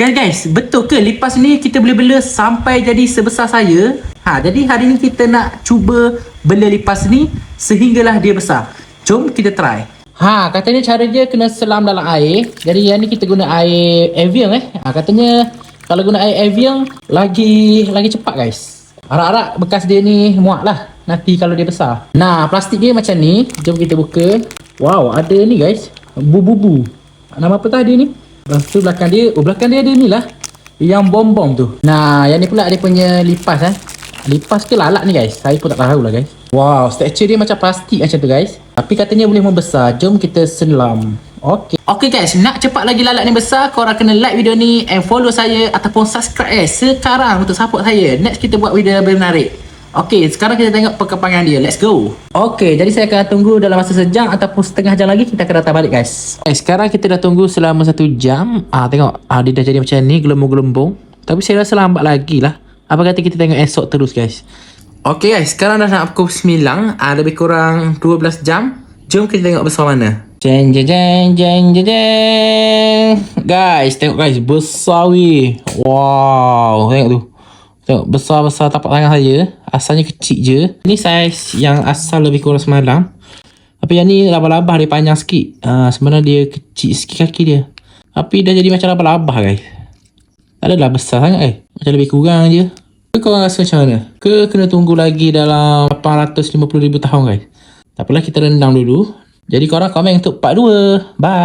Guys, betul ke lipas ni kita boleh bela sampai jadi sebesar saya? Jadi hari ni kita nak cuba bela lipas ni sehinggalah dia besar. Jom kita try. Katanya cara dia kena selam dalam air. Jadi yang ni kita guna air Evian katanya kalau guna air Evian lagi cepat guys. Harap-harap bekas dia ni muat lah nanti kalau dia besar. Nah, plastik dia macam ni. Jom kita buka. Wow, ada ni guys, bubu-bubu. Nama apa tadi ni? Lepas tu belakang dia, belakang dia ada ni lah yang bom-bom tu. Nah, yang ni pula dia punya lipas Lipas ke lalat ni guys? Saya pun tak tahu lah guys. Wow, structure dia macam plastik macam tu guys. Tapi katanya boleh membesar. Jom kita selam. Okay guys, nak cepat lagi lalat ni besar, korang kena like video ni and follow saya ataupun subscribe sekarang untuk support saya. Next kita buat video lebih menarik. Okay, sekarang kita tengok perkembangan dia. Let's go. Okay, jadi saya akan tunggu dalam masa sejam ataupun setengah jam lagi kita akan datang balik guys. Sekarang kita dah tunggu selama 1 jam. Tengok, dia dah jadi macam ni, gelembung-gelembung. Tapi saya rasa lambat lagi lah. Apa kata kita tengok esok terus guys. Okay guys, sekarang dah nak pukul 9. Lebih kurang 12 jam. Jom kita tengok besar mana. Jeng. Guys, tengok guys, besar weh. Wow, tengok tu. Tengok, besar-besar tapak tangan saya. Asalnya kecil je. Ni saiz yang asal lebih kurang semalam. Tapi yang ni labah-labah dia panjang sikit. Sebenarnya dia kecil sikit kaki dia. Tapi dah jadi macam labah-labah guys. Tak adalah besar sangat macam lebih kurang je. Korang rasa macam mana? Ke kena tunggu lagi dalam 850,000 tahun guys? Tak apalah, kita rendam dulu. Jadi korang komen untuk part 2. Bye.